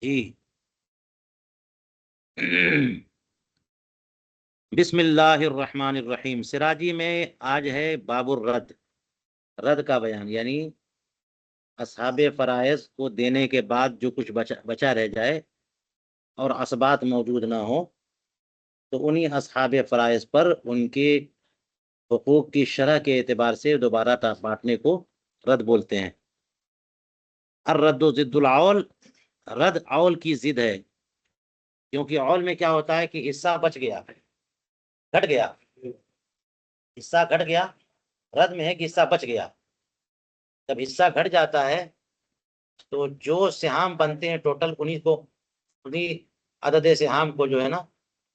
जी। बिस्मिल्लाहिर्रहमानिर्रहीम। सिराजी में आज है बाबुर रद, रद का बयान, यानी असहाबे फराइज को देने के बाद जो कुछ बचा बचा रह जाए और असबात मौजूद ना हो, तो उन्हीं असहाबे फराइज पर उनके हुकूक की शरह के एतबार से दोबारा बांटने को रद बोलते हैं। और रद्दो जिद्दुल औल, रद औल की जिद है, क्योंकि औल में क्या होता है कि हिस्सा बच गया, घट गया, हिस्सा घट गया। रद में है कि हिस्सा बच गया। जब हिस्सा घट जाता है तो जो सिहाम बनते हैं टोटल, उन्हीं को, उन्हीं अदद सिहाम को जो है ना,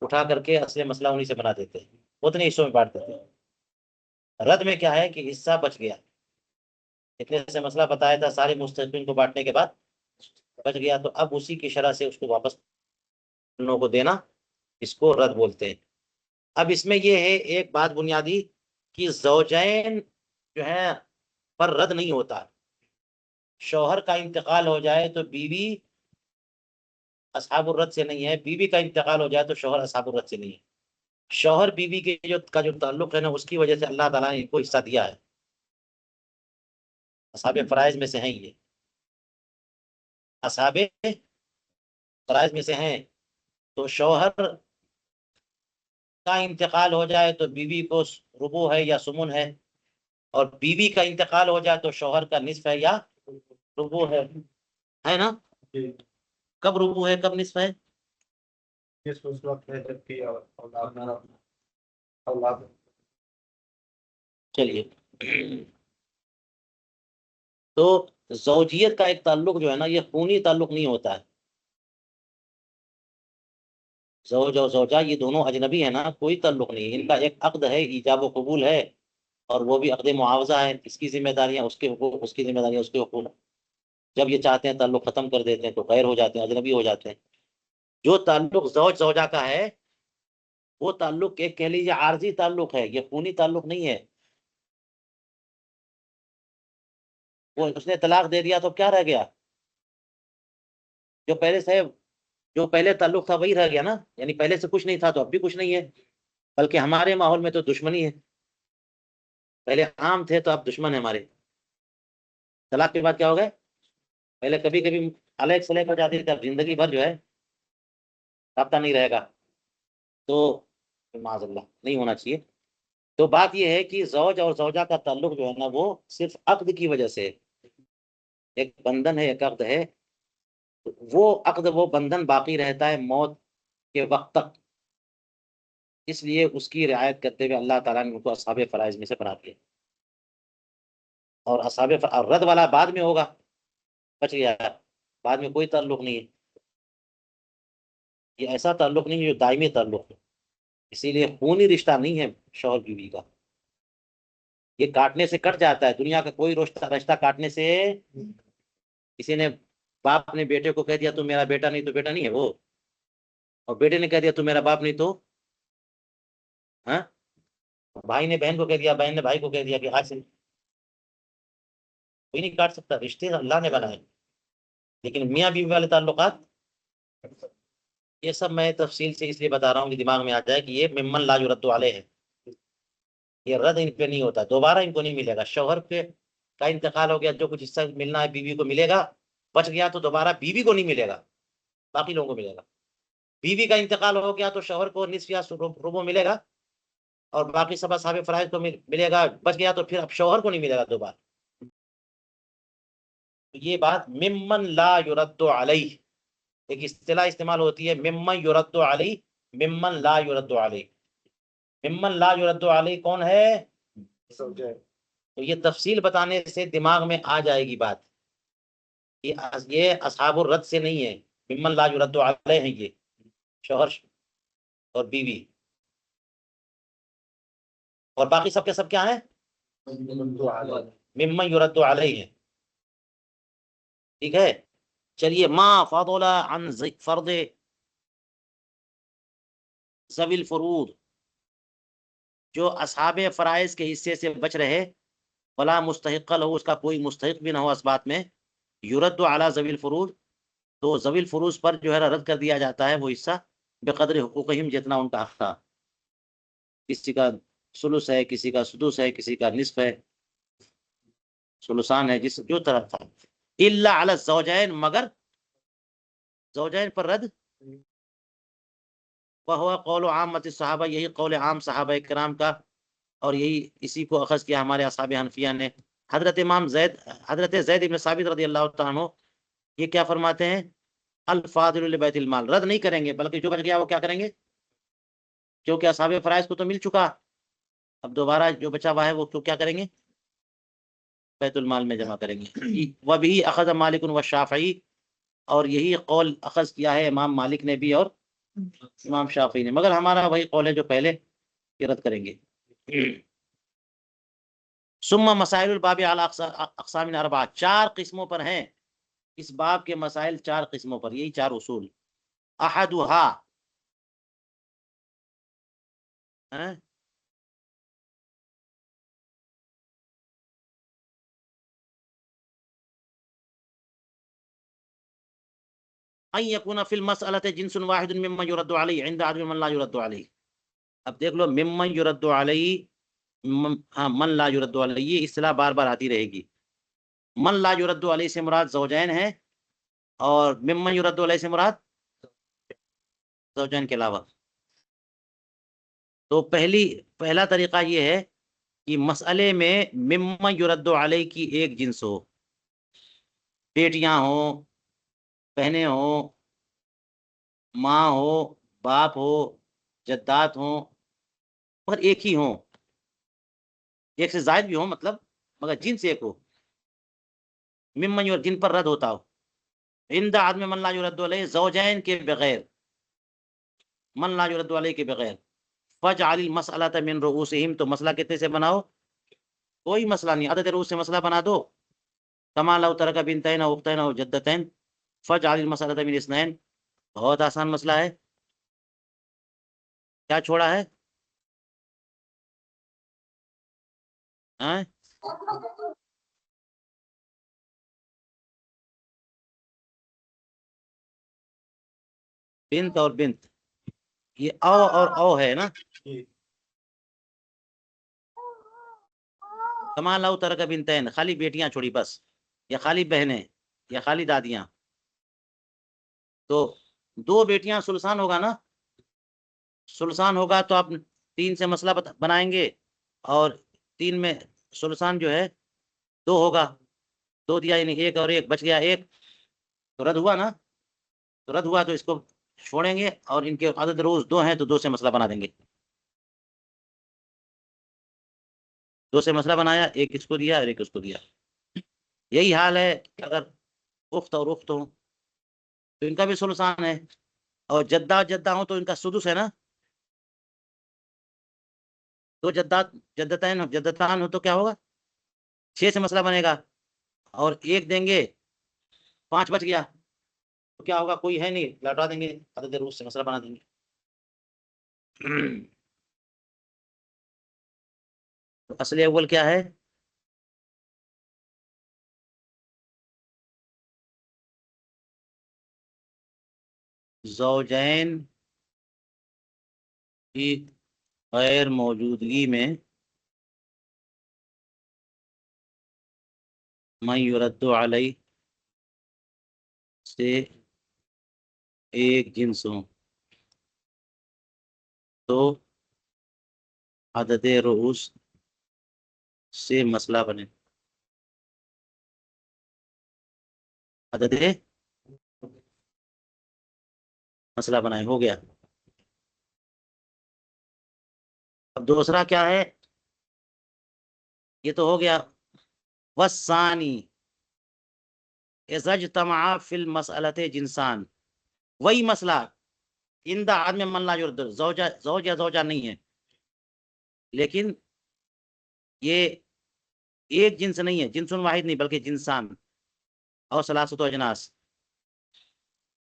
उठा करके असले मसला उन्हीं से बना देते हैं, उतने हिस्सों में बांट देते हैं। रद में क्या है कि हिस्सा बच गया, इतने से मसला बताया था, सारे मुस्तहिकीन को बांटने के बाद बच गया, तो अब उसी की शरह से उसको वापस उन लोगों को देना, इसको रद बोलते हैं। अब इसमें यह है एक बात बुनियादी, कि ज़ौजैन जो है पर रद नहीं होता। शौहर का इंतकाल हो जाए तो बीवी असहाबुर रद से नहीं है, बीवी का इंतकाल हो जाए तो शौहर असहाबुर रद से नहीं है। शौहर बीवी के जो ताल्लुक है ना, उसकी वजह से अल्लाह ताला ने इनको हिस्सा दिया है, असहाबे फराइज में से हैं ये, असहाबे फराइज में से हैं। तो शौहर का इंतकाल हो जाए तो बीवी को रुबू है या सुमुन है, और बीवी का इंतकाल हो जाए तो शौहर का निस्फ है या रुबू है ना? कब रुबू है, कब निस्फ है? उस वक्त है जबकि औलाद चलिए। तो जौजियत का एक ताल्लुक जो है ना, ये खूनी ताल्लुक नहीं होता है। जौज और जौजा ये दोनों अजनबी है ना, कोई ताल्लुक नहीं है इनका। एक अक्द है, ईजाब व कबूल है, और वो भी अक्द मुआवजा है। इसकी जिम्मेदारियां उसके हुकूक, उसकी जिम्मेदारियां उसके हुकूक। जब ये चाहते हैं ताल्लुक खत्म कर देते हैं, तो गैर हो जाते हैं, अजनबी हो जाते हैं। जो ताल्लुक जौज जौजा का है, वो ताल्लुक एक कह लीजिए आर्जी ताल्लुक है, ये खूनी ताल्लुक नहीं है। वो उसने तलाक दे दिया तो क्या रह गया? जो पहले से, जो पहले ताल्लुक था वही रह गया ना, यानी पहले से कुछ नहीं था तो अब भी कुछ नहीं है। बल्कि हमारे माहौल में तो दुश्मनी है, पहले आम थे तो अब दुश्मन है हमारे। तलाक के बाद क्या हो गए? पहले कभी कभी अलग सलेग हो जाती थी, अब जिंदगी भर जो है राब्ता नहीं रहेगा। तो माजल्ला नहीं होना चाहिए। तो बात यह है कि जौज और जौजा का ताल्लुक जो है ना, वो सिर्फ अक्द की वजह से है। एक बंधन है, एक अक्द है। वो अक्द, वो बंधन बाकी रहता है मौत के वक्त तक। इसलिए उसकी रियायत करते हुए अल्लाह ताला ने उनको असहाबे फराइज में से बना दिया। और रद वाला बाद में होगा, बच गया, बाद में कोई ताल्लुक नहीं है। ये ऐसा ताल्लुक नहीं है जो दायमी ताल्लुक है। इसीलिए खूनी रिश्ता नहीं है शौहर बीवी का। ये काटने से कट जाता है, दुनिया का कोई रिश्ता, रिश्ता काटने से। किसी ने, बाप ने बेटे को कह दिया तू मेरा बेटा नहीं, तो बेटा नहीं है वो। और बेटे ने कह दिया तू मेरा बाप नहीं, तो हाँ। भाई ने बहन को कह दिया, बहन ने भाई को कह दिया कि आज से कोई नहीं काट सकता, रिश्ते अल्लाह ने बनाए। लेकिन मियाँ बीवी वाले ताल्लुकात, ये सब मैं तफसील से इसलिए बता रहा हूँ कि दिमाग में आ जाए कि ये मिम्मन ला युरद्दु अलैह है। ये रद्द इन पे नहीं होता, दोबारा इनको नहीं मिलेगा। शौहर के का इंतकाल हो गया, जो कुछ हिस्सा मिलना है बीवी को मिलेगा, बच गया तो दोबारा बीवी को नहीं मिलेगा, बाकी लोगों को मिलेगा। बीवी का इंतकाल हो गया तो शौहर को निस्फ या रुबो मिलेगा, और बाकी सब असहाबे फराइज को मिलेगा। बच गया तो फिर अब शौहर को नहीं मिलेगा दोबारा। तो ये बात मिम्मन ला युरद्दु अलैह, एक इस्तिलाह इस्तेमाल होती है, मिम्मन युरद्दु अलैह, मिम्मन ला युरद्दु अलैह। मिम्मन ला युरद्दु अलैह कौन है? समझे। तो ये तफसील बताने से दिमाग में आ जाएगी बात। ये असहाबुर रद से नहीं है, मिम्मन ला युरद्दु अलैह है ये, शौहर और बीवी। और बाकी सब के सब क्या है? मिम्मन युरद्दु अलैह है। ठीक है। चलिए, मा फादुला अन फर्द ज़विल फुरूद, जो असहाबे फराइज के हिस्से से बच रहे, वला मुस्तहिक़ लहू, उसका कोई मुस्तहिक़ भी ना हो इस बात में, युरद्दु अला ज़विल फुरूद, तो ज़वील फुरूज पर जो है रद्द कर दिया जाता है वो हिस्सा बेक़द्र हुकूक़हिम, जितना उनका हक था। किसी का सुलुस है, किसी का सुदुस है, किसी का निस्फ है, सुलुसान है, जिस जो तरह था। इल्ला अला ज़ौजैन, मगर ज़ौजैन पर रद्द। वह हुआ कौल आम्मत सहाबा, यही कौल आम सहाबा किराम का, और यही इसी को अखज़ किया हमारे असहाब हनफिया ने। हज़रत ज़ैद इब्न साबित रज़ियल्लाहु तआला अन्हु ये क्या फरमाते हैं, अल फादिलु लि बैतिल माल, रद्द नहीं करेंगे बल्कि जो बच गया वो क्या करेंगे, क्योंकि असहाब फ़राइज़ को तो मिल चुका, अब दोबारा जो बचा हुआ है वो तो क्या करेंगे, बैतुल माल में जमा करेंगे। व बिही अखज़ मालिक व शाफ़िई, और यही कौल अखज़ किया है इमाम मालिक ने भी और इमाम शाफ़िई ने, मगर हमारा वही कौल है जो पहले, कि रद्द करेंगे। सुम्मा मसाइलुल बाबी अला अक़सामिन अरबा, 4 किस्मों पर हैं इस बाब के मसाइल, 4 किस्मों पर, यही 4 उसूल। अहदुहा, हैं? अन यकूना फिल मसअलति जिन्सुन वाहिदुन मिम्मा युरद्दु अलैहि इंद अदमी मन ला युरद्दु अलैहि। अब देख लो, मिम्मन युरद्दु अलैहि, हाँ, मन ला युरद्दु अलैहि, ये इस्तिलाह बार-बार आती रहेगी। मन ला युरद्दु अलैहि से मुराद ज़ौजैन है, और मिम्मन युरद्दु अलैहि से मुराद ज़ौजैन के अलावा। तो पहला तरीका ये है कि मसअले में मिम्मन युरद्दु अलैहि की एक जिन्स हो, बेटियां हों, बहनें हों, माँ हो, बाप हो, जद्दात हों, मगर एक ही हों, एक से ज़ायद भी हों मतलब, मगर जिन्स एक हो, मिम्मन युर जिन पर रद्द होता हो। इंद आदमी मन ला युरद्दु अलैहि, ज़ौजैन के बगैर, मन ला युरद्दु अलैहि के बगैर। फ़जअलिल मसअलता मिन रुऊसिहिम, तो मसला कितने से बनाओ, कोई मसला नहीं, अदद रूस से मसला बना दो। कमा लौ तरका बिनतैन औ उख्तैन औ जद्दतैन फ़जअलिल मसअलता मिन इस्नैन, बहुत आसान मसला है। क्या छोड़ा है? हैं? बिन्त और बिन्त, ये औ और औ है ना। कमा लौ तरका बिनतैन, खाली बेटियां छोड़ी बस, या खाली बहनें, या खाली दादियां। तो 2 बेटियां सुल्सान होगा ना, सुल्सान होगा तो आप 3 से मसला बनाएंगे, और 3 में सुल्सान जो है 2 होगा, 2 दिया यानी 1 और 1 बच गया 1, तो रद्द हुआ ना। तो रद्द हुआ तो इसको छोड़ेंगे, और इनके अदद रोज 2 हैं तो 2 से मसला बना देंगे। 2 से मसला बनाया, 1 इसको दिया और 1 उसको दिया। यही हाल है कि अगर उख्त और उख्त हो तो इनका भी सुल्सान है, और जद्दा जद्दा हो तो इनका सुदुस है ना। तो जद्दतान हो तो क्या होगा, 6 से मसला बनेगा, और 1 देंगे, 5 बच गया, तो क्या होगा, कोई है नहीं, लौटा देंगे, अदद रूस से मसला बना देंगे। तो असली अव्वल क्या है, ज़ौजैन की गैर मौजूदगी में मैं युरद्दु अलैहि से एक जिन्स हो, तो अदद रूस से मसला बने, अदद मसला बनाए, हो गया। अब दूसरा क्या है, ये तो हो गया। वसानी इज़ज्तमा फिल मसअलते जिन्सान, वही मसला इन द आदमी मन ला युरद्दु, ज़ौजा ज़ौज या ज़ौजा नहीं है, लेकिन ये एक जिन्स नहीं है, जिन्सुन वाहिद नहीं बल्कि जिन्सान, और सलासत अजनास,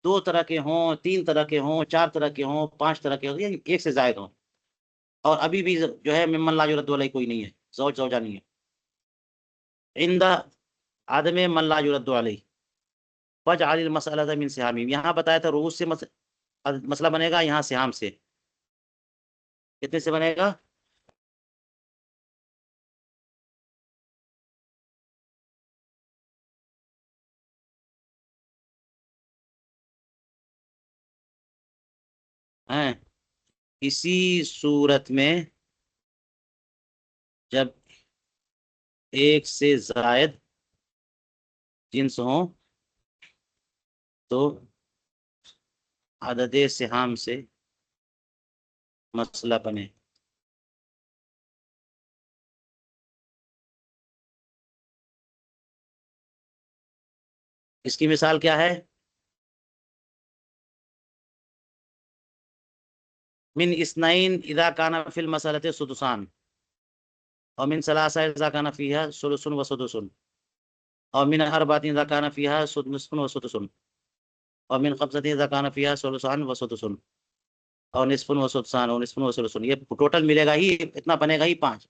2 तरह के हों, 3 तरह के हों, 4 तरह के हों, 5 तरह के हों, या 1 से जायद हों, और अभी भी जो है मिम्मन ला युरद्दु अलैहि कोई नहीं है, ज़ौज ज़ौजा नहीं है। इंद आदमी मन ला युरद्दु अलैहि, फजअल मसअलत मिन सिहामी, यहाँ बताया था रूस से मसला बनेगा, यहाँ सिहाम से। कितने से बनेगा? हैं, इसी सूरत में जब एक से जायद जिन्स हो तो अदद सिहाम से मसला बने। इसकी मिसाल क्या है? मिन इस्नाइन इदा काना फिल मसलत सुदुसान, और मिन सलासा इदा काना फीहा सुलुसुन व सुदुसुन, और मिन अरबातिन इदा काना फीहा सुदुसुन व सुदुसुन, और मिन खमसतिन इदा काना फीहा सुलुसान व सुदुसुन, और निस्फुन व सुदसान और निस्फुन व सुलुसुन। ये टोटल मिलेगा ही, इतना बनेगा ही 5।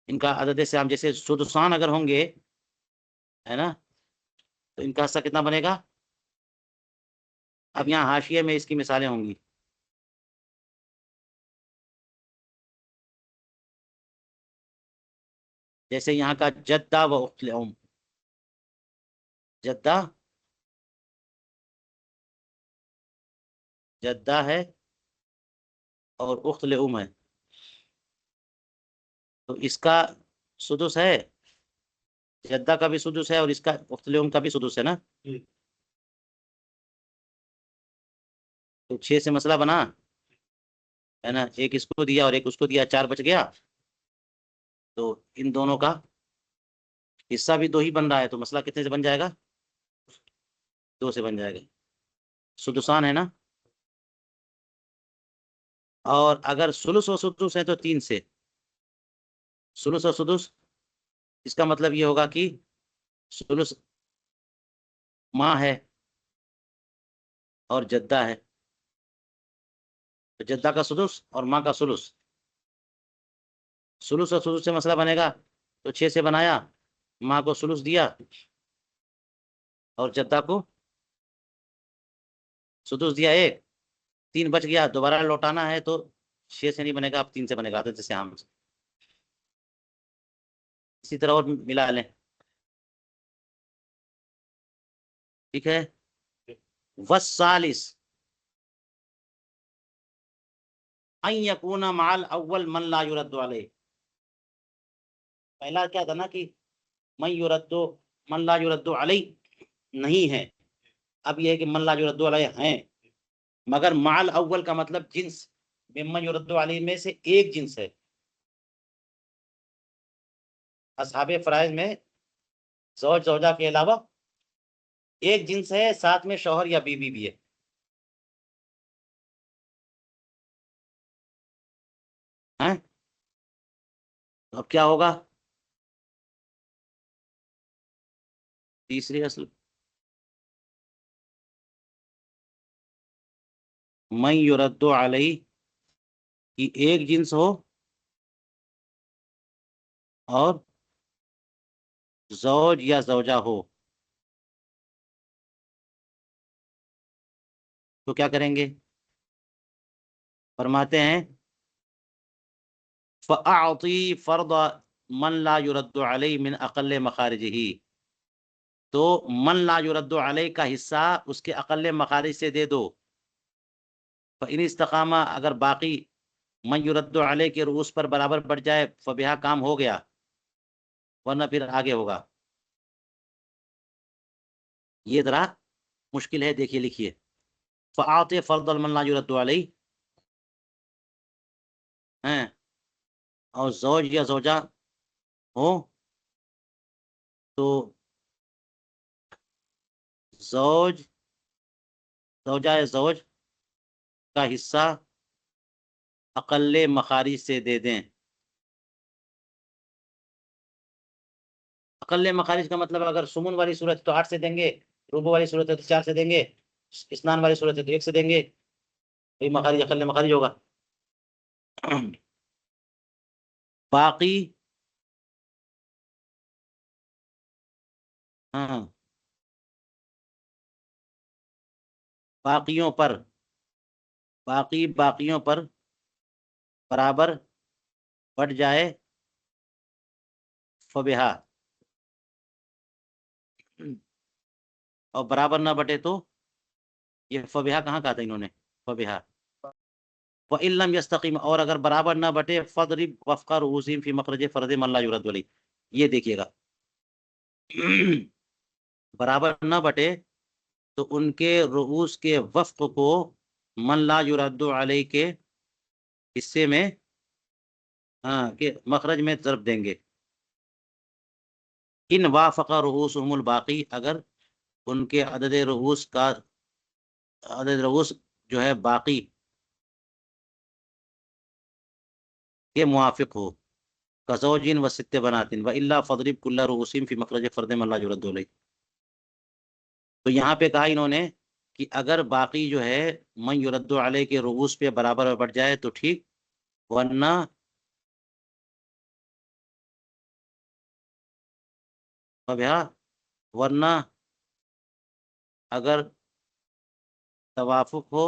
इनका अदद से हम जैसे सुदुसान अगर होंगे, है ना, तो इनका हिस्सा कितना बनेगा? अब यहाँ हाशिए में इसकी मिसालें होंगी। जैसे यहाँ का जद्दा व उख्तल उम, जद्दा, जद्दा है और उख्तल उम है, तो इसका सुदुस है, जद्दा का भी सुदुस है और इसका उख्तल उम का भी सुदुस है ना। तो 6 से मसला बना, है ना, एक इसको दिया और एक उसको दिया, 4 बच गया। तो इन दोनों का हिस्सा भी 2 ही बन रहा है, तो मसला कितने से बन जाएगा? 2 से बन जाएगा। सुदुसान है ना। और अगर सुलुस और सुदुस है तो 3 से। सुलुस और सुदुस, इसका मतलब ये होगा कि सुलुस माँ है और जद्दा है, तो जद्दा का सुदुस और माँ का सुलुस। सुलुस और सुदुस से मसला बनेगा, तो 6 से बनाया, माँ को सुलुस दिया और जद्दा को सुदुस दिया, एक 3 बच गया, दोबारा लौटाना है तो 6 से नहीं बनेगा, अब 3 से बनेगा, तो जैसे हम इसी तरह और मिला लें। ठीक है। वस्सालिस अन यकूना माल अव्वल मन ला युरद्दु अलैह। पहला क्या था ना कि मन युरद्दु, मन ला युरद्दु अलैह नहीं है। अब यह है कि मन ला युरद्दु अलैह है, मगर माल अव्वल का मतलब जिन्स मिम्मन युरद्दु अलैह में से एक जिन्स है। असहाबे फराइज में जौज जौजा के अलावा एक जिन्स है, साथ में शौहर या बीवी भी है। हैं? अब क्या होगा? तीसरी असल, मन युरद्दु अलैह की एक जिन्स हो और जौज या जौजा हो, तो क्या करेंगे? फरमाते हैं फ़अअती फ़र्द मन ला युरद्दु अलैह मिन अक़ल्ल मखारिजिही, तो मन ला युरद्दु अलैह का हिस्सा उसके अक़ल्ल मखारिज से दे दो। फ़इन इस्तक़ामा, अगर बाकी मन युरद्दु अलैह के रूस पर बराबर बढ़ जाए, फ़बिहा, काम हो गया, वरना फिर आगे होगा। ये जरा मुश्किल है, देखिए लिखिए। फ़अअती फ़र्द मन ला युरद्दु अलैह हैं, और जौज या जौजा हो तो जौज, जौजा या जौज का हिस्सा अक़ल्ले मखारिज से दे दें। अक़ल्ले मखारिज का मतलब अगर सुमुन वाली सूरत है तो 8 से देंगे, रुबू वाली सूरत है तो 4 से देंगे, इस्नान वाली सूरत है तो 1 से देंगे, तो ये मखारिज अक़ल्ले मखारिज होगा। बाकी हाँ, बाकियों पर, बाकियों पर बराबर बढ़ जाए फबिहा, और बराबर ना बटे तो, ये फबिहा कहाँ कहा था इन्होंने, फबिहा, व इल्लम यस्तकीम, और अगर बराबर ना बटे फदरिब वफ़्क़ा रुऊसिहिम फी मखरज फर्द मन ला युरद अलैह। ये देखिएगा, बराबर ना बटे तो उनके रूस के वफ़्क़ को मन ला युरद्दु अलैह के हिस्से में, हाँ, के मखरज में ज़रब देंगे। इन वाफ़क़ा रूऊसुहुमुल बाकी, अगर उनके अदद रूस का, अदद रूस जो है बाकी के मुआफिक हो, कज़ौजिन व सित्ते बनातिन व इल्ला फदरिब कुल्ला रूसिम फी मखरज फर्द मन ला युरद्दु अलैह। तो यहाँ पे कहा इन्होंने कि अगर बाकी जो है मन युरद्दु अलैह के रूस पे बराबर बढ़ जाए तो ठीक, वरना भैया, वरना अगर तवाफुक हो,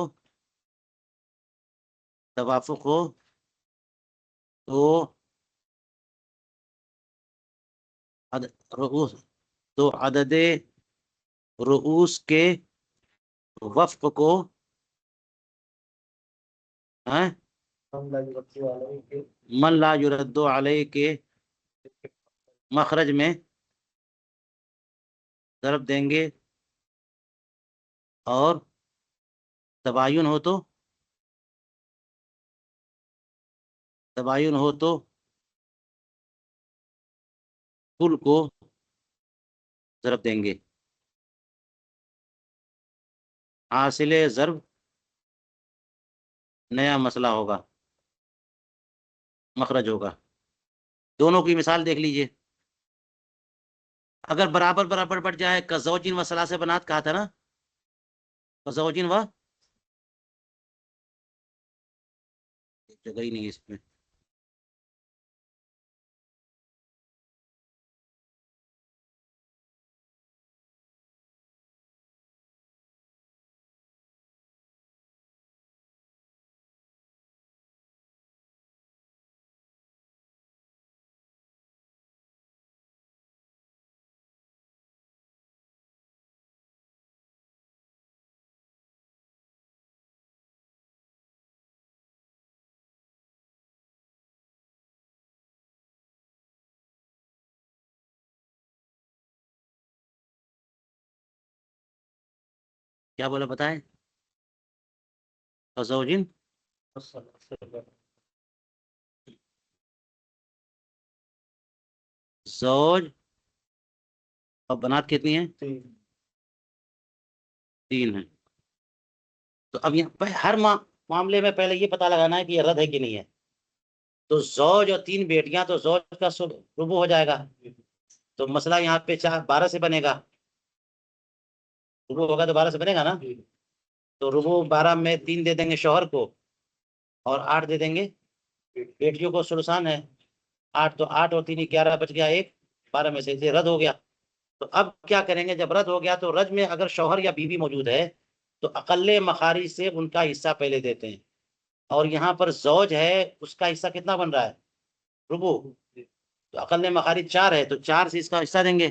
तवाफुक हो तो रूस, तो अदद रूस के वफ़्क़ को, हैं, हम लग बच्चे वाले के मन ला युरद्दु अलैह के मखरज में ज़रब देंगे, और तबायुन हो तो, तबायुन हो तो कुल को ज़रब देंगे। हासिल ज़रब नया मसला होगा, मखरज होगा। दोनों की मिसाल देख लीजिए। अगर बराबर बराबर बढ़ जाए, कज़ौजिन व सलासे बनात कहा था ना, कज़ौजिन व, जगह ही नहीं है इसमें, क्या बोला बताएं, कज़ौजिन, जौज, और बनात कितनी है, तीन है। तो अब यहाँ पे हर मामले में पहले ये पता लगाना है कि ये रद्द है कि नहीं है। तो जौज और तीन बेटियां, तो जौज का रुबू हो जाएगा, तो मसला यहाँ पे 12 से बनेगा, रुबू होगा तो 12 से बनेगा ना। तो रुबू 12 में 3 दे देंगे शौहर को, और 8 दे देंगे बेटियों को, सुलसान है 8, तो 8 और 3 11 बच गया, एक 12 में से इसे रद्द हो गया। तो अब क्या करेंगे, जब रद्द हो गया तो रज में अगर शौहर या बीवी मौजूद है तो अकल्ले मखारी से उनका हिस्सा पहले देते हैं, और यहाँ पर जौज है, उसका हिस्सा कितना बन रहा है, रुबू, तो अकल्ले मखारी 4 है, तो 4 से इसका हिस्सा देंगे,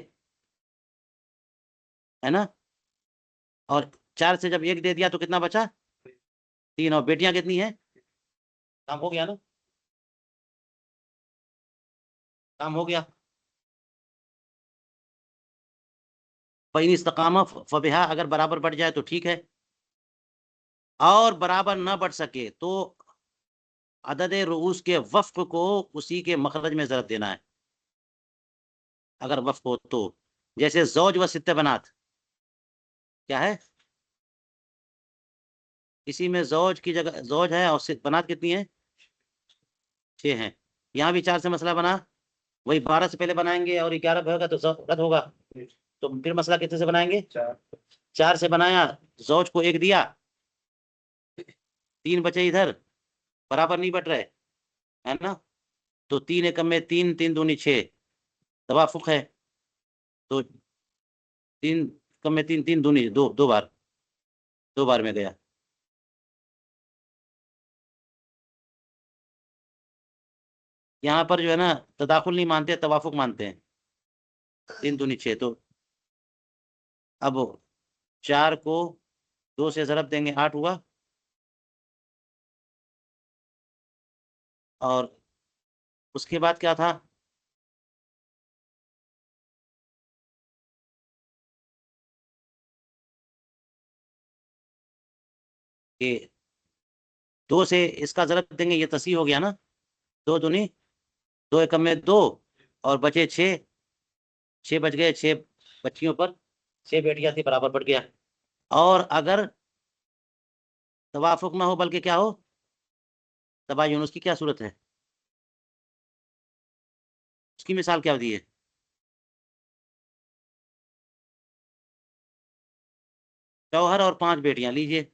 है ना। और 4 से जब 1 दे दिया तो कितना बचा, 3, और बेटियां कितनी है, काम हो गया ना, काम हो गया। फ़इन इस्तकामा फबिहा, अगर बराबर बढ़ जाए तो ठीक है, और बराबर ना बढ़ सके तो अदद रूस के वफ़्क़ को उसी के मखरज में ज़रब देना है, अगर वफ़्क़ हो तो। जैसे ज़ौज व सित्ते बनात, क्या है, इसी में ज़ौज की जगह ज़ौज है, और बनात कितनी है, 6 है। यहाँ भी 4 से मसला बना, वही 12 से पहले बनाएंगे, और 11 होगा तो रद्द होगा। तो फिर मसला कितने से बनाएंगे, 4 से बनाया, ज़ौज को 1 दिया, 3 बचे इधर, बराबर नहीं बट रहे, है ना। तो 3 एकम में 3, 3 दूनी 6, तवाफुक है। तो तीन कम में तीन, तीन दूनी दो, दो बार में गया। यहाँ पर जो है ना तदाखुल नहीं मानते, तवाफुक मानते हैं। तीन दूनी छह, तो अब चार को दो से ज़रब देंगे, 8 हुआ। और उसके बाद क्या था? कि दो से इसका ज़रब देंगे, ये तसी हो गया ना। दो दूनी, दो एकम में दो, और बचे छः। छः बच गए, छः बच्चियों पर छः बेटियां थी, बराबर बढ़ गया। और अगर तवाफुक ना हो बल्कि क्या हो, तबायुन, उसकी क्या सूरत है? उसकी मिसाल क्या दी है? शौहर और 5 बेटियां लीजिए।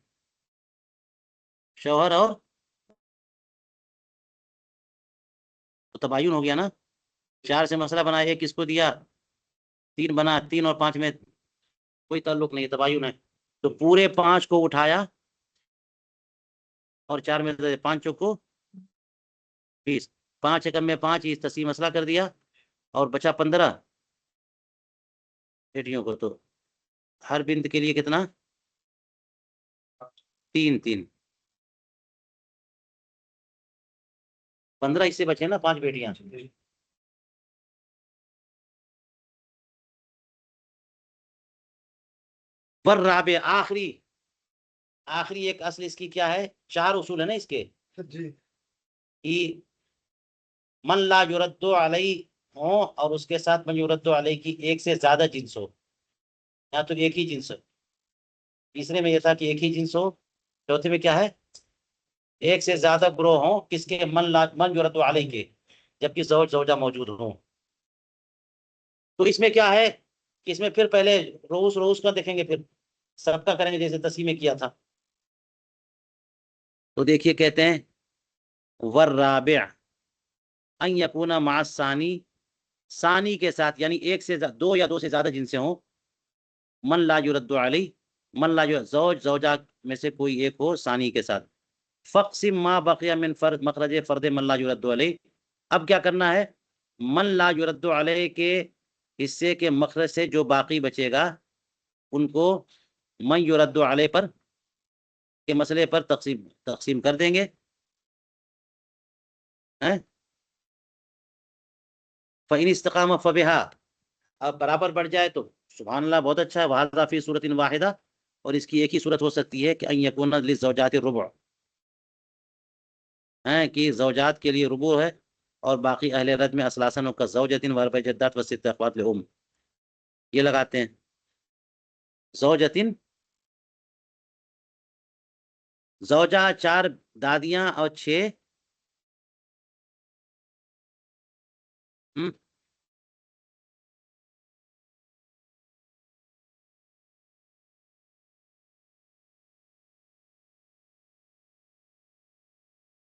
शौहर और, तो तबायुन हो गया ना। 4 से मसला बना, एक किसको दिया, 3 बना, 3 और 5 में कोई ताल्लुक नहीं है, तबायुन है। तो पूरे 5 को उठाया और 4 में 5 चौको 20, 5 एकम में 5, इस तसी मसला कर दिया। और बचा 15 बेटियों को। तो हर बिंद के लिए कितना? 3 3, 15 इससे बचे ना 5 बेटियां। पर राबे, आखिरी, आखिरी एक असल इसकी क्या है? 4 उसूल है ना इसके, जी। कि मन ला युरद्दु अलई हो, और उसके साथ मन युरद्दु अलई की एक से ज्यादा जिन्स हो, या तो एक ही जिन्स हो। तीसरे में यह था कि एक ही जिन्स हो। चौथे में क्या है? एक से ज्यादा ग्रोह हो, किसके? मन युरद्दु अलई के, जबकि जौज जौजा मौजूद हो। तो इसमें क्या है कि इसमें फिर पहले रोउस रोउस का देखेंगे, फिर सबका करेंगे जैसे तसी में किया था। तो देखिए कहते हैं वर राबि अन यकूना मा सानी, सानी के साथ, यानी एक से दो या दो से ज्यादा जिनसे हो। मन ला युरद्दु अलई, मन ला जौज जौजा में से कोई एक हो सानी के साथ। फ़क़सिम मा बक़िया मिन फर्द मखरज फर्द मन ला युरद्दु अलई। अब क्या करना है? मन ला युरद्दु अलई के हिस्से के मखरज से जो बाकी बचेगा, उनको मन युरद्दु अलई पर के मसले पर तकसीम तकसीम कर देंगे, हैं। फ़इन इस्तकाम फ़बिहा, अब बराबर बढ़ जाए तो सुभान अल्लाह, बहुत अच्छा है। वहाज़ा फ़ी सूरतिन वाहिदा, और इसकी एक ही सूरत हो सकती है कि अन यकूना लिज़ौजाति रुबु, हैं कि ज़ौजात के लिए रुबु है, और बाकी अहले रद में असलासन का ज़ौजतिन व अर्बअ जद्दात व सित्त अख़वात लिउम, ये लगाते हैं। ज़ौजतिन, ज़ौजा 4 दादियां और 6,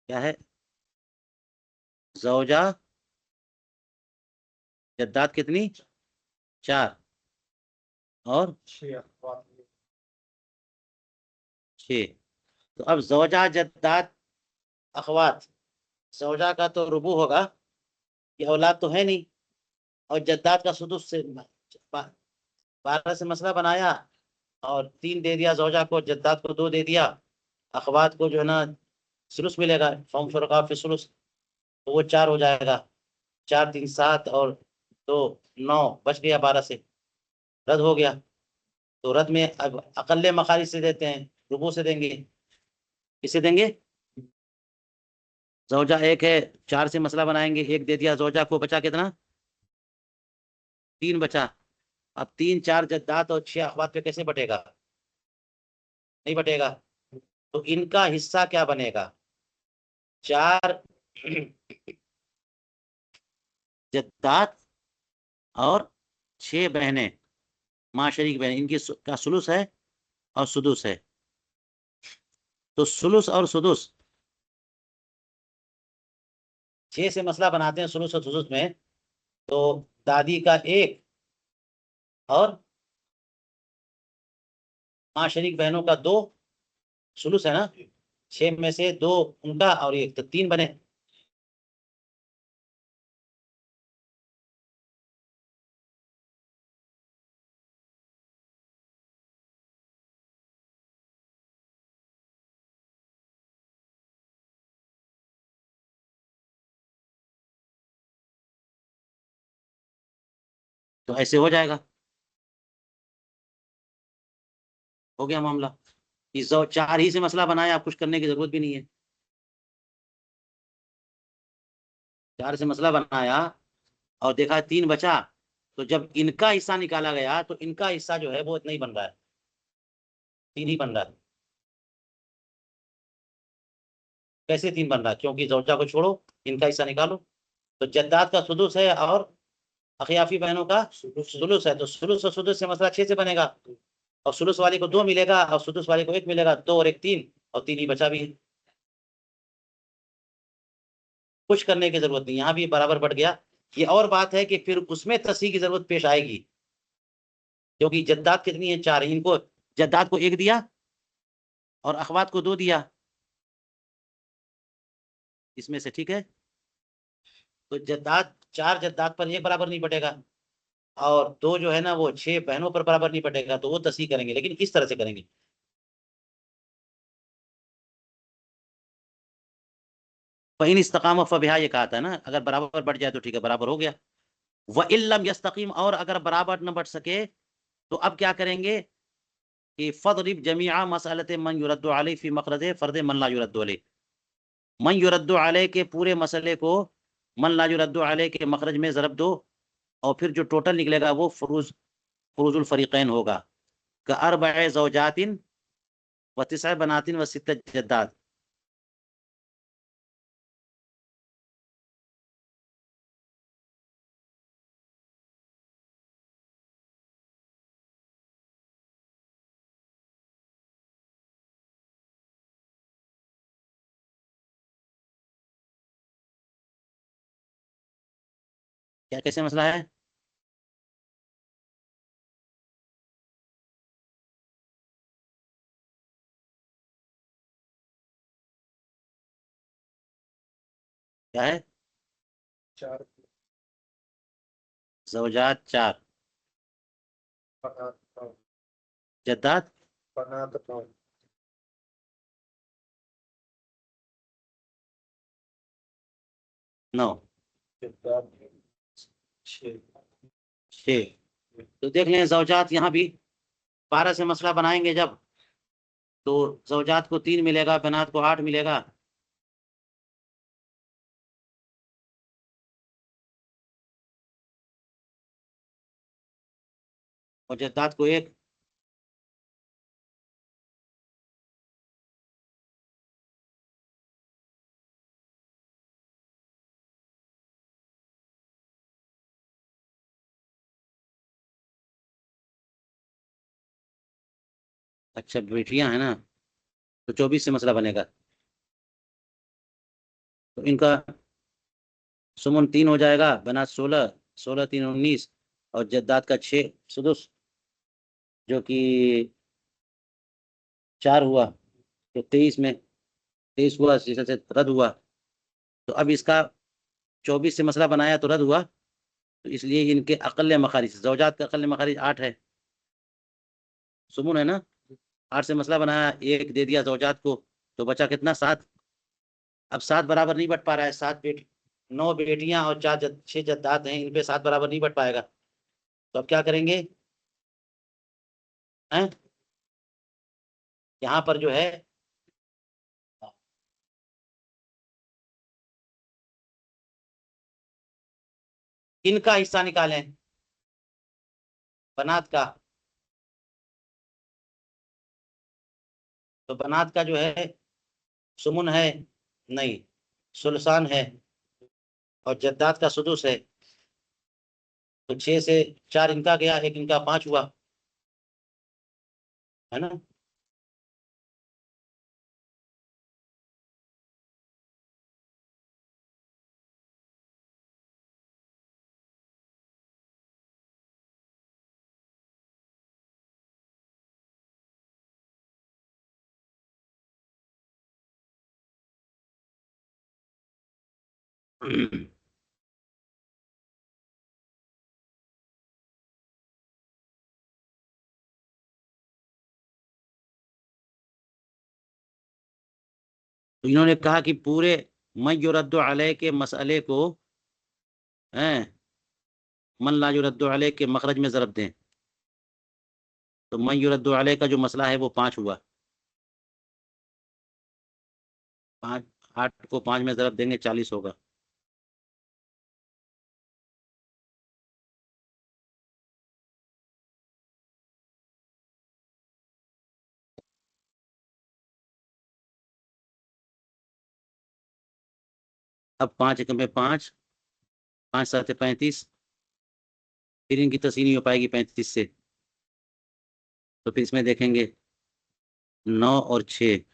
क्या है? ज़ौजा, जद्दात कितनी? 4, और 6। तो अब ज़ौजा जद्दात अखवात, ज़ौजा का तो रुबू होगा, ये औलाद तो है नहीं। और जद्दात का सुदुस से 12 से मसला बनाया, और 3 दे दिया ज़ौजा को, जद्दात को 2 दे दिया। अखवात को जो है ना सुलुस मिलेगा, फम फुरका फिर सुलुस, तो वो 4 हो जाएगा। 4 3 7, और 2 9, बच गया 12 से, रद्द हो गया। तो रद्द में अब अकल्ले मखारिज से देते हैं, रुबू से देंगे। किसे देंगे? ज़ौजा एक है, 4 से मसला बनाएंगे, 1 दे दिया ज़ौजा को, बचा कितना? 3 बचा। अब 3 4 जद्दात और 6 अखवात पे कैसे बटेगा? नहीं बटेगा। तो इनका हिस्सा क्या बनेगा? 4 जद्दात और 6 बहनें, माँ शरीक बहन, इनकी का सुलुस है और सुदुस है। तो सुलुस और सुदुस, 6 से मसला बनाते हैं सुलुस और सुदुस में। तो दादी का 1 और माँ शरीक बहनों का 2 सुलुस है ना, 6 में से 2 उनका और एक, तो 3 बने। तो ऐसे हो जाएगा, हो गया मामला। इस 4 ही से मसला बनाया, आप कुछ करने की जरूरत भी नहीं है। 4 से मसला बनाया और देखा 3 बचा, तो जब इनका हिस्सा निकाला गया तो इनका हिस्सा जो है वो इतना ही बन रहा है, 3 ही बन रहा है। कैसे 3 बन रहा है? क्योंकि जौजा को छोड़ो, इनका हिस्सा निकालो। तो जद्दाद का सुदुस है और अखियाफी बहनों का सुलुस है, तो सुलुस और सुदुस से मसला 6 से बनेगा। और सुलुस वाले को 2 मिलेगा और सुदुस वाले को 1 मिलेगा, 2 और 1 3, और 3 ही बचा भी है। कुछ करने की जरूरत नहीं, यहाँ भी बराबर बढ़ गया। ये और बात है कि फिर उसमें तस्हीह की जरूरत पेश आएगी, क्योंकि जद्दाद कितनी है? 4 इनको जद्दाद को 1 दिया और अखवात को 2 दिया इसमें से, ठीक है। तो जद्दाद 4 जद्दाद पर 1 बराबर नहीं बटेगा, और 2 जो है ना वो 6 बहनों पर बराबर नहीं बटेगा, तो वो तस्हीह करेंगे, लेकिन किस तरह से करेंगे? इन इस्तकाम फबिहा, ये कहा था ना, अगर बराबर बढ़ जाए तो ठीक है, बराबर हो गया। व इल्लम यस्तकीम, और अगर बराबर न बढ़ सके तो अब क्या करेंगे कि फदरिब जमीआ मसअलत मन युरद्दु अलैहि फी मखरज फर्द मन ला युरद्दु अलैहि। मन युरद्दु अलैहि के पूरे मसले को मन ला युरद्दु अलैहि के मखरज में ज़रब दो, और फिर जो टोटल निकलेगा वो फुरूजुल फरीकैन होगा। का अर्बअ ज़ौजातिन व तिस्अ बनातिन व सित्त जद्दात। क्या कैसे मसला है? क्या है? 4 ज़ौजात 4, बनात 9, जद्दात बनात 9, 9, जद्दाद 6। 6। तो देख लें ज़ौजात यहाँ भी 12 से मसला बनाएंगे जब, तो ज़ौजात को 3 मिलेगा, बनात को 8 मिलेगा। और जद्दात को 1। अच्छा बेटियां है ना, तो 24 से मसला बनेगा। तो इनका सुमन 3 हो जाएगा, बनात 16, 16 3 19, और जद्दात का 6 सुदुस, जो कि 4 हुआ, तो 23 में 23 हुआ, जैसे से रद्द हुआ। तो अब इसका 24 से मसला बनाया तो रद्द हुआ, तो इसलिए इनके अकल मखारिज, जौजात का अकल मखारिज 8 है, सुमन है ना। 8 से मसला बनाया, 1 दे दिया जौजात को, तो बचा कितना? 7। अब 7 बराबर नहीं बट पा रहा है, 9 बेटियां और 6 जद्दात हैं, इन पे 7 बराबर नहीं बट पाएगा। तो अब क्या करेंगे? हैं? यहाँ पर जो है इनका हिस्सा निकालें, बनात का। तो बनात का जो है सुमुन है, नहीं, सुल्सान है, और जद्दात का सुदुस है। तो 6 से 4 इनका गया, 1 इनका, 5 हुआ, है ना। तो इन्होंने कहा कि पूरे मन युरद्दु अलैह के मसले को हैं, मन ला युरद्दु अलैह के मखरज में ज़रब दें। तो मन युरद्दु अलैह का जो मसला है वो 5 हुआ। 5, 8 को 5 में ज़रब देंगे 40 होगा। अब 5 एकम में 5, 5 7 35, फिर इनकी तस्वीर नहीं हो पाएगी 35 से। तो फिर इसमें देखेंगे 9 और 6।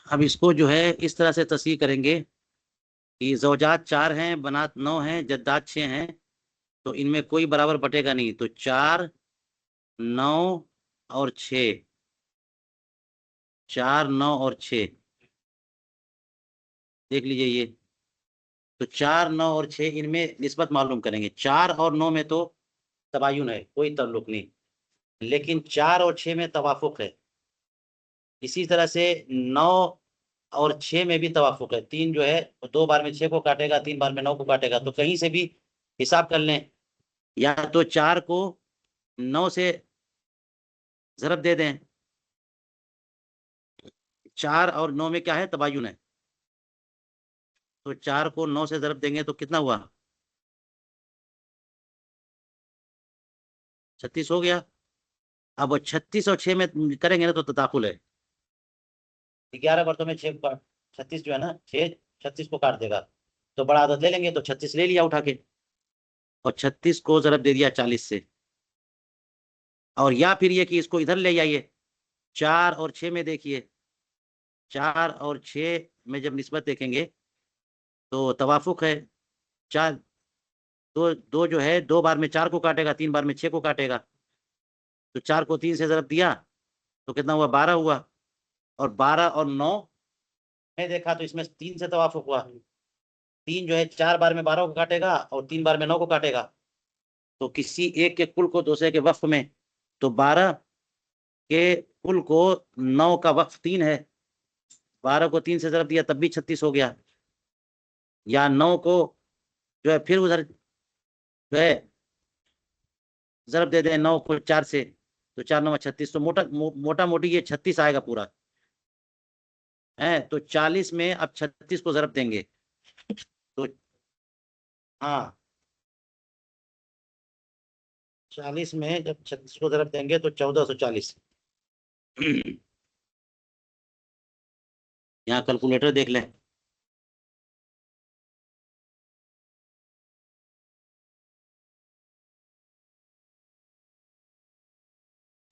अब इसको जो है इस तरह से तस्वीर करेंगे कि ज़ौजात 4 हैं, बनात 9 हैं, जद्दात 6 हैं। तो इनमें कोई बराबर बटेगा नहीं। तो 4, 9 और 6, 4, 9 और 6, देख लीजिए ये। तो 4, 9 और 6 इनमें निस्बत मालूम करेंगे। 4 और 9 में तो तबायुन है, कोई ताल्लुक नहीं। लेकिन 4 और 6 में तवाफुक है। इसी तरह से 9 और 6 में भी तवाफुक है। 3 जो है 2 बार में 6 को काटेगा, 3 बार में 9 को काटेगा। तो कहीं से भी हिसाब कर लें, या तो 4 को 9 से ज़रब दे दें। 4 और 9 में क्या है, तबायुन है। तो 4 को 9 से ज़रब देंगे तो कितना हुआ, 36 हो गया। अब 36 और 6 में करेंगे ना तो तदाखुल है। 11 बर्तों में 6 36 जो है ना, 6 36 को काट देगा। तो बड़ा आदत ले लेंगे, तो 36 ले लिया उठा के, और 36 को ज़रब दे दिया 40 से। और या फिर ये कि इसको इधर ले जाइए, 4 और 6 में देखिए। 4 और 6 में जब निस्बत देखेंगे तो तवाफुक है। 4, दो दो जो है 2 बार में 4 को काटेगा, 3 बार में 6 को काटेगा। तो 4 को 3 से ज़रब दिया तो कितना हुआ, 12 हुआ। और 12 और 9 में देखा तो इसमें 3 से तवाफुक हुआ। 3 जो है 4 बार में 12 को काटेगा और 3 बार में 9 को काटेगा। तो किसी एक के कुल को दूसरे के वक्फ में, तो 12 के कुल को 9 का वक्फ 3 है। 12 को 3 से ज़रब दिया तब भी 36 हो गया, या 9 को जो है फिर उधर जो है ज़रब दे दें 9 को 4 से, तो 4 9 36, तो मोटा मोटी ये 36 आएगा पूरा है। तो 40 में अब 36 को ज़रब देंगे तो हाँ, 40 में जब 36 को ज़रब देंगे तो 1440। यहाँ कैलकुलेटर देख लें।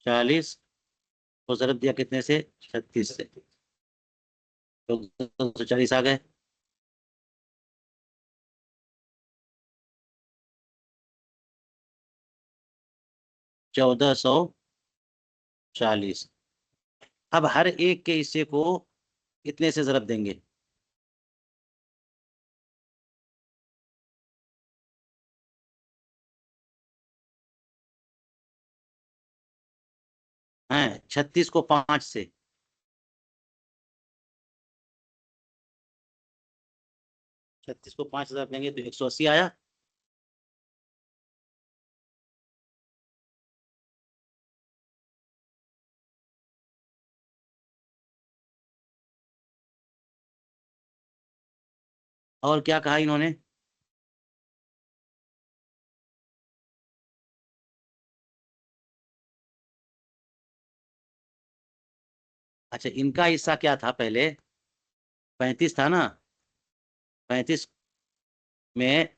40 को ज़रब दिया कितने से, 36 से, तो 1440 आ गए। 1440। अब हर एक के हिस्से को कितने से ज़रब देंगे, हैं 36 को 5 से, 36 को 5 ज़रब देंगे तो 180 आया। और क्या कहा इन्होंने, अच्छा इनका हिस्सा क्या था पहले, 35 था ना, 35 में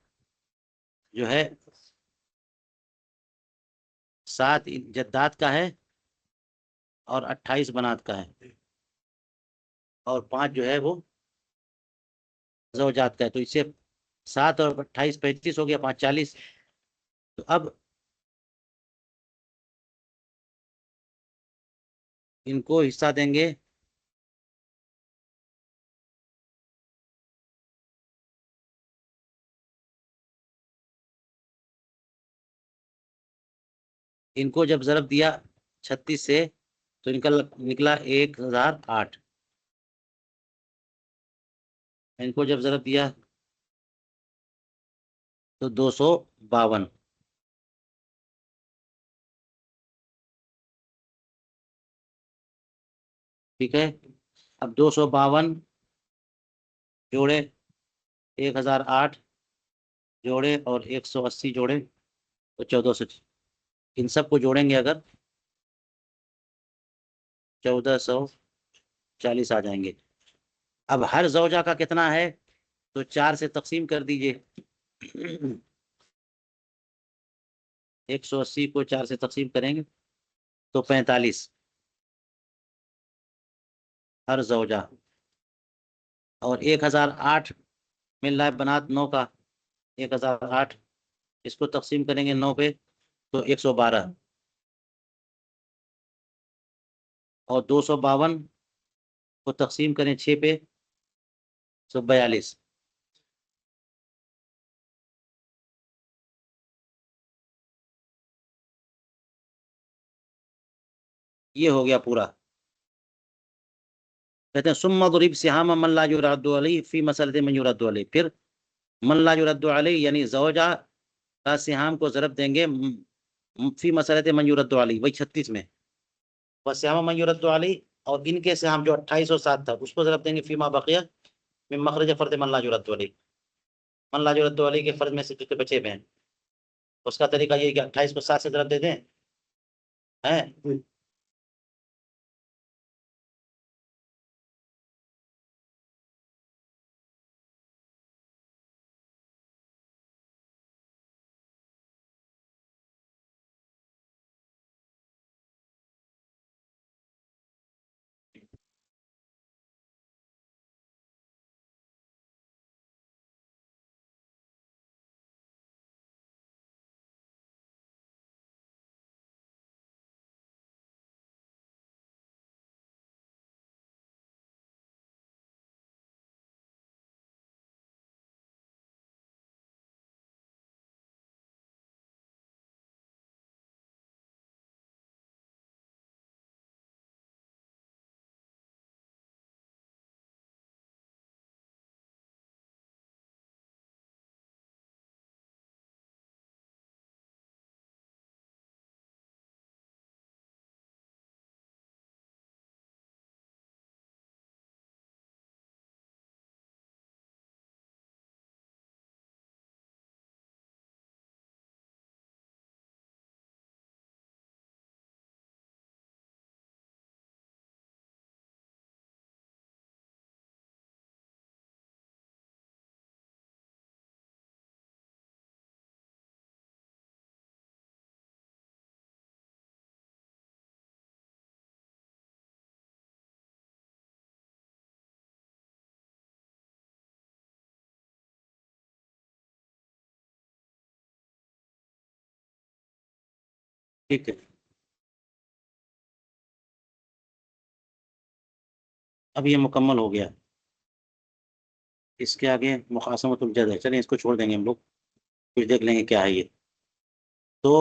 जो है 7 जद्दात का है और 28 बनात का है, और 5 जो है वो जौजात का है, तो इससे 7 और 28 35 हो गया, 5 40। तो अब इनको हिस्सा देंगे, इनको जब ज़रब दिया 36 से तो इनका निकला 1008, इनको जब ज़रब दिया तो 252। ठीक है, अब 252 जोड़े 1008 जोड़े और 180 जोड़े तो 1400, इन सबको जोड़ेंगे अगर 1440 आ जाएंगे। अब हर जौजा का कितना है, तो 4 से तकसीम कर दीजिए। 180 को 4 से तकसीम करेंगे तो 45 हर जौजा, और 1008 मिल रहा है बनात 9 का, 1008 इसको तकसीम करेंगे 9 पे तो 112, और 252 को तकसीम करें 6 पे तो 42। ये हो गया पूरा। कहते हैं सुम्मा दुरिब सिहामा मन ला युरद्दु अलैहि फी मसलति मन युरद्दु अलैहि, फिर मन ला युरद्दु अलैहि यानी जौजा का सिहाम को ज़रब देंगे फी मसलति मन युरद्दु अलैहि, वही 36 में, वह सिहामा मन युरद्दु अलैहि, और इनके सिहाम जो 2807 था उसको ज़रब देंगे फीमा बकिया में मखरज फर्द मन ला युरद्दु अलैहि, मन ला युरद्दु अलैहि के फर्ज में से जितने बचे हुए हैं। उसका तरीका ये है कि 28 को 7 से ज़रब दे दें, हैं ठीक है, अब ये मुकम्मल हो गया। इसके आगे मुक़ासमतुल जद है, चलिए इसको छोड़ देंगे हम लोग, कुछ देख लेंगे क्या है ये। तो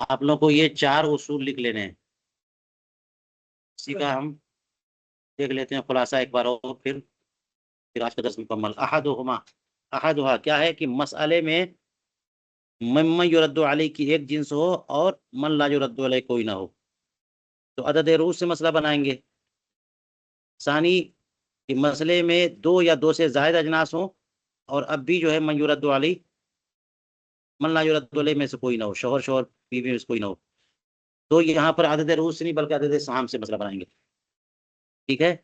आप लोग को ये 4 उसूल लिख लेने हैं। इसी का हम देख लेते हैं खुलासा एक बार और, फिर आज का दर्स मुकम्मल। अहदुहुमा, अहदुहा क्या है कि मसअले में मम्मन युरद्दु अलैह की एक जिन्स हो और मन ला युरद्दु अलैह कोई ना हो, तो अदद रूस से मसला बनाएंगे। सानी कि मसले में 2 या 2 से जायद अजनास हो और अब भी जो है मन युरद्दु अलैह, मन ला युरद्दु अलैह में से कोई ना हो, शोहर शोहर बीवी में से कोई ना हो, तो यहाँ पर अदद रूस से नहीं बल्कि अदद साम से मसला बनाएंगे। ठीक है।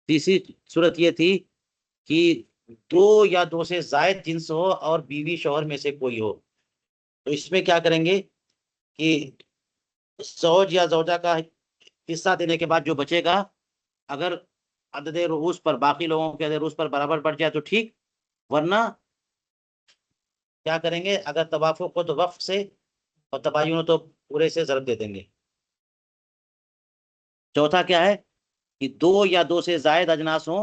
तीसरी सूरत ये थी कि 2 या 2 से जायद जिन्स हो और बीवी शोहर में से कोई हो, तो इसमें क्या करेंगे कि जौज या जौजा का हिस्सा देने के बाद जो बचेगा, अगर अदद रूस पर बाकी लोगों के अदद रूस पर बराबर बढ़ जाए तो ठीक, वरना क्या करेंगे, अगर तवाफुक हो तो वक्फ से और तबायुन हो तो पूरे से ज़रब दे देंगे। चौथा क्या है कि 2 या 2 से जायद अजनास हो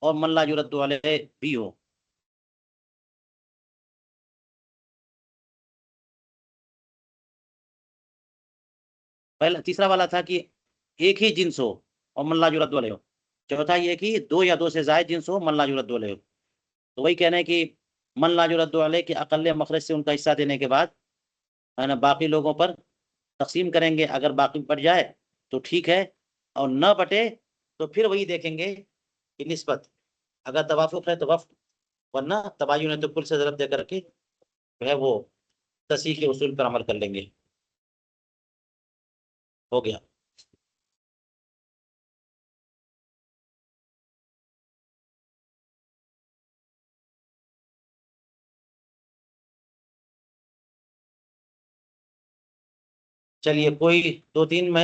और मन ला युरद्दु अलैह भी हो। पहला तीसरा वाला था कि एक ही जिन्स हो और मन ला युरद्दु अलैह हो। चौथा ये कि 2 या 2 से जायद जिन्स हो, मन ला युरद्दु अलैह हो। तो वही कहना है कि मन ला युरद्दु अलैह के अकल मखरज से उनका हिस्सा देने के बाद है ना, बाकी लोगों पर तकसीम करेंगे। अगर बाकी बढ़ जाए तो ठीक है, और न बटे तो फिर वही देखेंगे कि निस्बत, अगर तवाफुक है तो वफ, वरना तबायुन है तो कुल से ज़रब दे करके जो है वो तसी के उसूल पर अमल कर लेंगे। हो गया। चलिए कोई 2-3 मैं